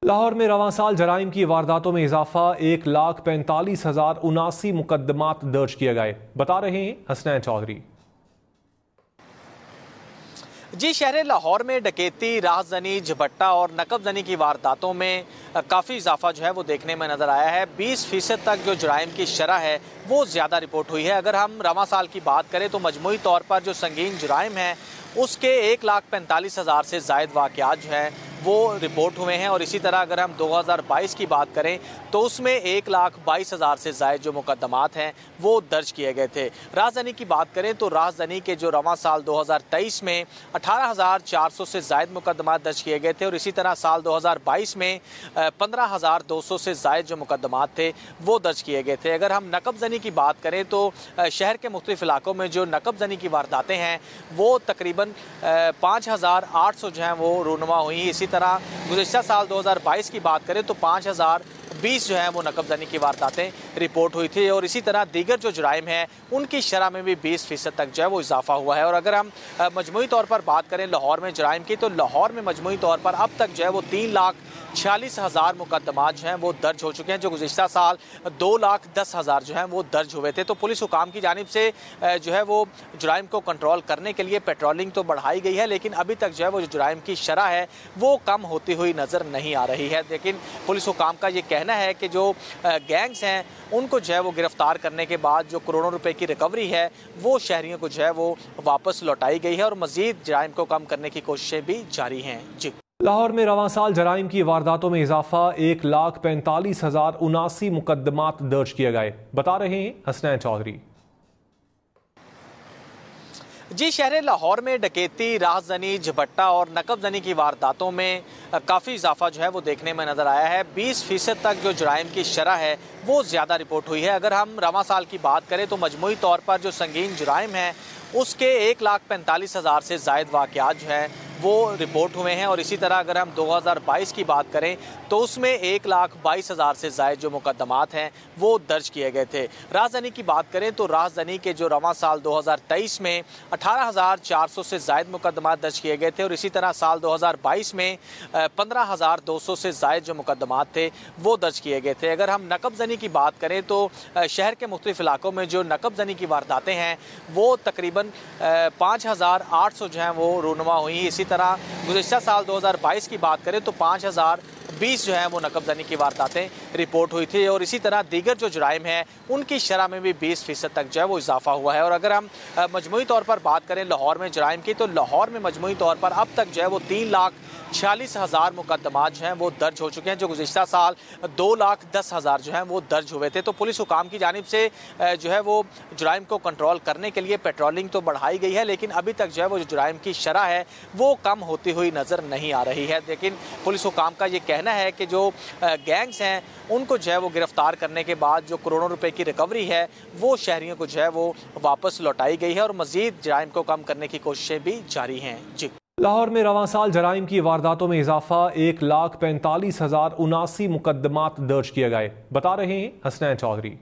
लाहौर में रवां साल जराइम की वारदातों में इजाफा 1,45,079 मुकदमात दर्ज किए गए, बता रहे हैं हसनैन चौधरी। जी, शहर लाहौर में डकैती, राहजनी, झपट्टा और नकबजनी की वारदातों में काफ़ी इजाफा जो है वो देखने में नज़र आया है। 20% तक जो जराइम की शरह है वो ज़्यादा रिपोर्ट हुई है। अगर हम रवां साल की बात करें तो मजमूई तौर पर जो संगीन जराइम है उसके 1,45,000 से ज़ायद वाक़यात जो हैं वो रिपोर्ट हुए हैं। और इसी तरह अगर हम 2022 की बात करें तो उसमें 1,22,000 से ज़ायद जो मुकदमात हैं वो दर्ज किए गए थे। राहजनी की बात करें तो राहजनी के जो रवां साल 2023 में 18,400 से ज़ायद मुकदमात दर्ज किए गए थे और इसी तरह साल 2022 में 15,200 से ज़ायद जो मुकदमात थे वो दर्ज किए गए थे। अगर हम नकबजनी की बात करें तो शहर के मुख्तलिफ इलाकों में जो नकबजनी की वारदातें हैं वो तकरीबन 5,800 जो हैं वो रूनुमा हुई। इसी तरह गुज़िश्ता साल 2022 की बात करें तो 5,020 जो है वो नकबजनी की वारदातें रिपोर्ट हुई थी। और इसी तरह दीगर जो जुराइम हैं उनकी शरह में भी 20% तक जो है वो इजाफा हुआ है। और अगर हम मजमूई तौर पर बात करें लाहौर में जुराइम की तो लाहौर में मजमूई तौर पर अब तक जो है वो 3,46,000 मुकदमात जो हैं वो दर्ज हो चुके हैं, जो गुज़िश्ता साल 2,10,000 जो हैं वो दर्ज हुए थे। तो पुलिस हुकाम की जानिब से जो है वो जुराइम को कंट्रोल करने के लिए पेट्रोलिंग तो बढ़ाई गई है, लेकिन अभी तक जो है वो जुराइम की शरह है वो कम होती हुई नज़र नहीं आ रही है। लेकिन पुलिस हुकाम का ये कहना है कि जो गैंग्स हैं उनको जो है वो गिरफ्तार करने के बाद जो करोड़ों रुपए की रिकवरी है वो शहरियों को जो है वो वापस लौटाई गई है और मजीद जराइम को कम करने की कोशिशें भी जारी हैं। जी, लाहौर में रवां साल जराइम की वारदातों में इजाफा 1,45,079 मुकदमात दर्ज किए गए, बता रहे हैं हसनैन चौधरी। जी, शहर लाहौर में डकैती, राहजनी, झपट्टा और नकबजनी की वारदातों में काफ़ी इजाफा जो है वो देखने में नज़र आया है। 20% तक जो जराइम की शरह है वो ज़्यादा रिपोर्ट हुई है। अगर हम रवां साल की बात करें तो मजमूई तौर पर जो संगीन जराइम हैं उसके 1,45,000 से ज़ायद वाक़यात जो हैं वो रिपोर्ट हुए हैं। और इसी तरह अगर हम 2022 की बात करें तो उसमें 1,22,000 से ज़ायद जो मुकदमात हैं वो दर्ज किए गए थे। राहजनी की बात करें तो राहजनी के जो रवां साल 2023 में 18,400 से ज़ायद मुकदमात दर्ज किए गए थे और इसी तरह साल 2022 में 15,200 से ज़ायद जो मुकदमात थे वो दर्ज किए गए थे। अगर हम नकबजनी की बात करें तो शहर के मुख्तलिफ इलाकों में जो नकबजनी की वारदातें हैं वो तकरीबन 5,800 जो हैं वो रूनुमा हुई। इसी तरह गुज़िश्ता साल 2022 की बात करें तो 5,020 जो है वो नकबजनी की वारदातें रिपोर्ट हुई थी। और इसी तरह दीगर जो जुराइम हैं उनकी शरह में भी 20% तक जो है वो इजाफा हुआ है। और अगर हम मजमूई तौर पर बात करें लाहौर में जुराइम की तो लाहौर में मजमूई तौर पर अब तक जो है वो 3,46,000 मुकदमात जो हैं वो दर्ज हो चुके हैं, जो गुज़िश्ता साल 2,10,000 जो हैं वो दर्ज हुए थे। तो पुलिस हुकाम की जानिब से जो है वो जुराइम को कंट्रोल करने के लिए पेट्रोलिंग तो बढ़ाई गई है, लेकिन अभी तक जो है वो जुराइम की शरह है वो कम होती हुई नज़र नहीं आ रही है। लेकिन पुलिस हुकाम का ये कहना है कि जो गैंग्स हैं उनको जो है वो गिरफ्तार करने के बाद जो करोड़ों रुपए की रिकवरी है वो शहरियों को जो है वो वापस लौटाई गई है और मजीद जराइम को कम करने की कोशिशें भी जारी हैं। जी, लाहौर में रवां साल जराइम की वारदातों में इजाफा 1,45,079 मुकदमात दर्ज किए गए, बता रहे हैं हसनैन चौधरी।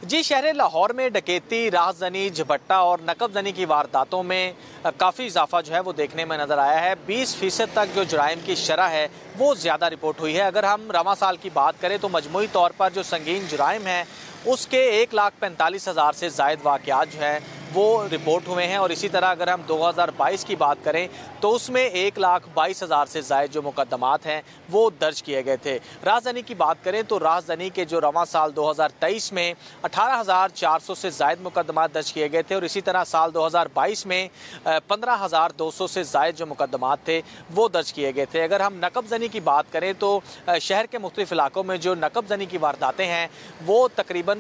जी, शहर लाहौर में डकैती, राहजनी, झपट्टा और नकबजनी की वारदातों में काफ़ी इजाफा जो है वो देखने में नज़र आया है। 20% तक जो जराइम की शरह है वो ज़्यादा रिपोर्ट हुई है। अगर हम रवां साल की बात करें तो मजमूई तौर पर जो संगीन जराइम हैं उसके 1,45,000 से ज़ायद वाक़यात जो हैं वो रिपोर्ट हुए हैं। और इसी तरह अगर हम 2022 की बात करें तो उसमें 1,22,000 से ज़ायद जो मुकदमात हैं वो दर्ज किए गए थे। राहजनी की बात करें तो राहजनी के जो रवां साल 2023 में 18,400 से ज़ायद मुकदमात दर्ज किए गए थे और इसी तरह साल 2022 में 15,200 से ज़ायद जो मुकदमात थे वो दर्ज किए गए थे। अगर हम नकबजनी की बात करें तो शहर के मुख्तलिफ इलाकों में जो नकबजनी की वारदातें हैं वो तकरीबन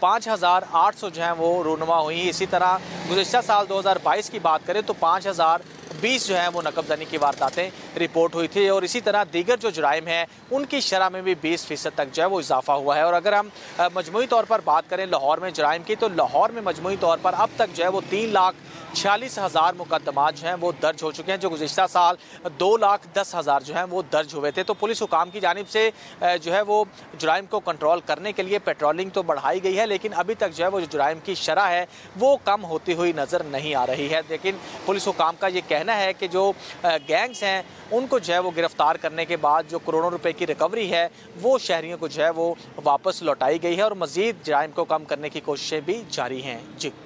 5,800 जो हैं वो रूनुमा हुई। इसी तरह गुज़िश्ता साल 2022 की बात करें तो 5,020 जो है वो नकबजनी की वारदातें रिपोर्ट हुई थी। और इसी तरह दीगर जो जुराइम हैं उनकी शरह में भी 20% तक जो है वो इजाफा हुआ है। और अगर हम मजमूई तौर पर बात करें लाहौर में जुराइम की तो लाहौर में मजमूई तौर पर अब तक जो है वो 3,46,000 मुकदमात जो हैं वो दर्ज हो चुके हैं, जो गुज़िश्ता साल 2,10,000 जो हैं वो दर्ज हुए थे। तो पुलिस हुकाम की जानिब से जो है वो जुराइम को कंट्रोल करने के लिए पेट्रोलिंग तो बढ़ाई गई है, लेकिन अभी तक जो है वो जुराइम की शरह है वो कम होती हुई नज़र नहीं आ रही है। लेकिन पुलिस हुकाम का ये कहना कहना है कि जो गैंग्स हैं उनको जो है वो गिरफ्तार करने के बाद जो करोड़ों रुपए की रिकवरी है वो शहरियों को जो है वो वापस लौटाई गई है और मजीद जराइम को कम करने की कोशिशें भी जारी हैं। जी।